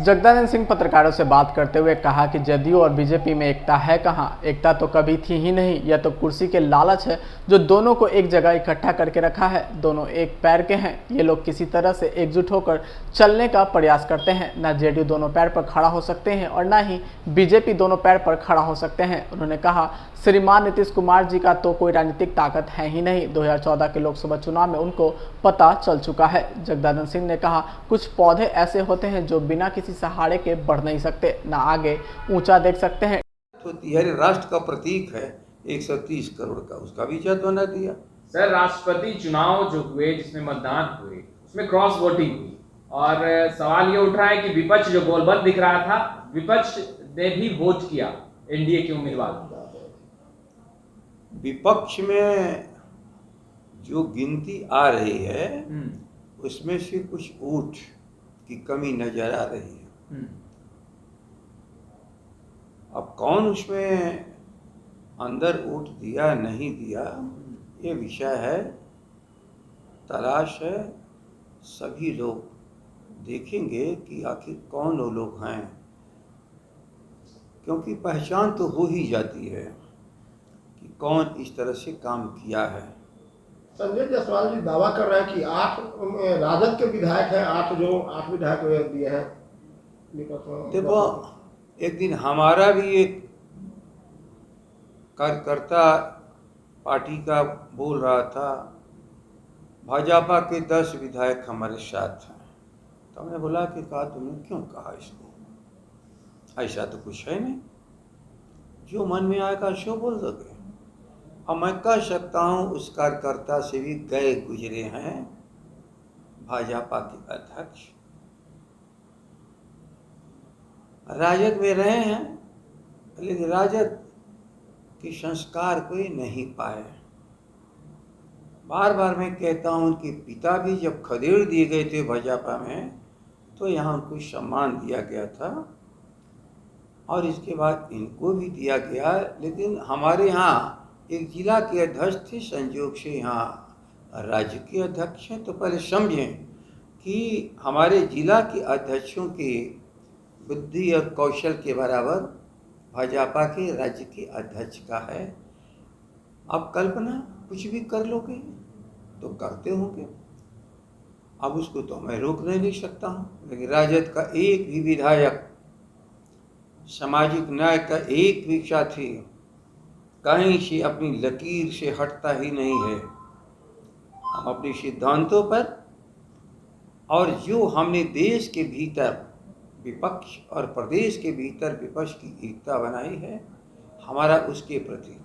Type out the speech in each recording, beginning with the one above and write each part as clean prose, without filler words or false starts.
जगदानंद सिंह पत्रकारों से बात करते हुए कहा कि जदयू और बीजेपी में एकता है कहां, एकता तो कभी थी ही नहीं। यह तो कुर्सी के लालच है जो दोनों को एक जगह इकट्ठा करके रखा है। दोनों एक पैर के हैं। ये लोग किसी तरह से एकजुट होकर चलने का प्रयास करते हैं। न जेडीयू दोनों पैर पर खड़ा हो सकते हैं और न ही बीजेपी दोनों पैर पर खड़ा हो सकते हैं। उन्होंने कहा, श्रीमान नीतीश कुमार जी का तो कोई राजनीतिक ताकत है ही नहीं। 2014 के लोकसभा चुनाव में उनको पता चल चुका है। जगदानंद सिंह ने कहा, कुछ पौधे ऐसे होते हैं जो बिना किसी सहारे के बढ़ नहीं सकते, न आगे ऊंचा देख सकते हैं। तो तिहारी राष्ट्र का प्रतीक है 130 करोड़ का, उसका भी जद बना दिया। सर, राष्ट्रपति चुनाव जो हुए जिसमें मतदान हुए उसमें क्रॉस वोटिंग हुई और सवाल ये उठ रहा है कि विपक्ष जो गोलबंद दिख रहा था, विपक्ष ने भी वोट किया एनडीए के उम्मीदवार। विपक्ष में जो गिनती आ रही है उसमें से कुछ वोट की कमी नजर आ रही है। अब कौन उसमें अंदर वोट दिया नहीं दिया ये विषय है, तलाश है। सभी लोग देखेंगे कि आखिर कौन वो लोग हैं, क्योंकि पहचान तो हो ही जाती है कि कौन इस तरह से काम किया है। संजय जायसवाल जी दावा कर रहे हैं कि 8 राजद के विधायक हैं, 8 विधायक दिए हैं। देखो, एक दिन हमारा भी एक कार्यकर्ता पार्टी का बोल रहा था, भाजपा के 10 विधायक हमारे साथ हैं। तो हमने बोला कि कहा तुमने क्यों कहा इसको, ऐसा तो कुछ है नहीं, जो मन में आएगा सो बोल दोगे। अब मैं कह सकता हूँ उस कार्यकर्ता से भी गए गुजरे हैं भाजपा के अध्यक्ष, राजद में रहे हैं, लेकिन राजद के संस्कार कोई नहीं पाए। बार बार मैं कहता हूँ उनके पिता भी जब खदेड़ दिए गए थे भाजपा में तो यहाँ उनको सम्मान दिया गया था और इसके बाद इनको भी दिया गया। लेकिन हमारे यहाँ एक जिला के अध्यक्ष थे, संयोग से यहाँ राज्य के अध्यक्ष हैं। तो पहले समझें कि हमारे जिला के अध्यक्षों की बुद्धि और कौशल के बराबर भाजपा के राज्य के अध्यक्ष का है। अब कल्पना कुछ भी कर लोगे तो करते होंगे, अब उसको तो मैं रोक नहीं सकता हूँ। लेकिन राजद का एक भी विधायक, सामाजिक न्याय का एक भी साथी कहीं से अपनी लकीर से हटता ही नहीं है। हम अपने सिद्धांतों पर और जो हमने देश के भीतर विपक्ष और प्रदेश के भीतर विपक्ष की एकता बनाई है, हमारा उसके प्रति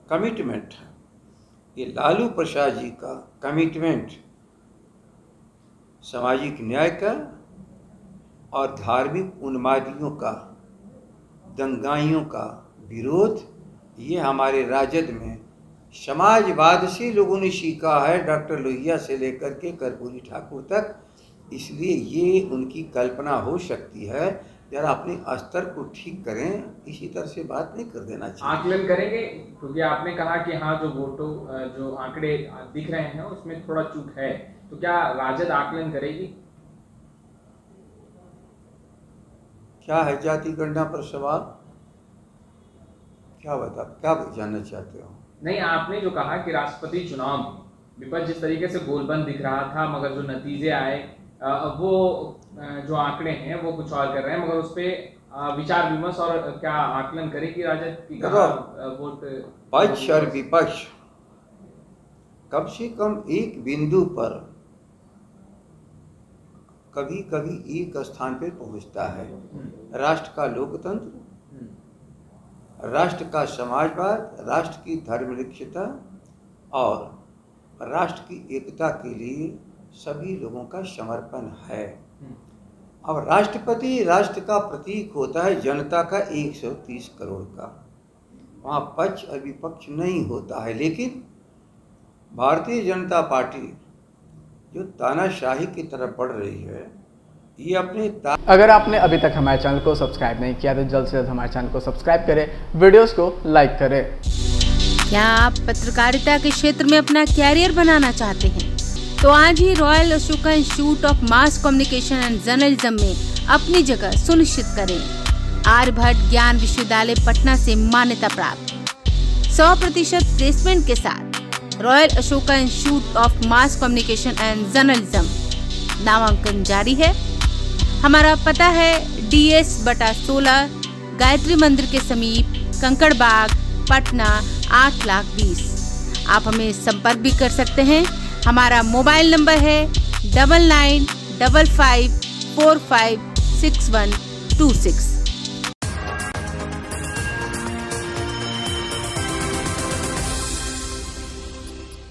कमिटमेंट है। ये लालू प्रसाद जी का कमिटमेंट सामाजिक न्याय का और धार्मिक उन्मादियों का, दंगाइयों का विरोध, ये हमारे राजद में समाजवाद से लोगों ने सीखा है, डॉक्टर लोहिया से लेकर के कर्पूरी ठाकुर तक। इसलिए ये उनकी कल्पना हो सकती है, जरा अपने स्तर को ठीक करें, इसी तरह से बात नहीं कर देना चाहिए। आकलन करेंगे, क्योंकि आपने कहा कि हाँ जो आंकड़े दिख रहे हैं उसमें थोड़ा चूक है, तो क्या राजद आकलन करेगी? क्या है जाति गणना पर सवाल, क्या जानना चाहते हो? नहीं, आपने जो कहा कि राष्ट्रपति चुनाव में विपक्ष जिस तरीके से गोलबंद दिख रहा था, मगर जो नतीजे आए वो जो आंकड़े हैं वो कुछ और कर रहे हैं, मगर उस पर विचार विमर्श और क्या आकलन करेगी राजद की? वोट पक्ष और विपक्ष कम से कम एक बिंदु पर कभी कभी एक स्थान पर पहुंचता है। राष्ट्र का लोकतंत्र, राष्ट्र का समाजवाद, राष्ट्र की धर्मनिरपेक्षता और राष्ट्र की एकता के लिए सभी लोगों का समर्पण है। अब राष्ट्रपति राष्ट्र का प्रतीक होता है, जनता का 130 करोड़ का, वहाँ पक्ष और विपक्ष नहीं होता है। लेकिन भारतीय जनता पार्टी जो तानाशाही की तरफ बढ़ रही है, ये अपने अगर आपने अभी तक हमारे चैनल को सब्सक्राइब नहीं किया तो जल्द से जल्द हमारे चैनल को सब्सक्राइब करें, वीडियोस को लाइक करें। क्या आप पत्रकारिता के क्षेत्र में अपना कैरियर बनाना चाहते हैं? तो आज ही royal Ashoka institute of mass communication and journalism में अपनी जगह सुनिश्चित करें। आर्यभट्ट ज्ञान विश्वविद्यालय पटना से मान्यता प्राप्त 100% प्लेसमेंट के साथ royal Ashoka institute of mass communication and journalism नामांकन जारी है। हमारा पता है DS/16 गायत्री मंदिर के समीप कंकड़ बाग पटना 8,20,000। आप हमें संपर्क भी कर सकते हैं। हमारा मोबाइल नंबर है 9955456126।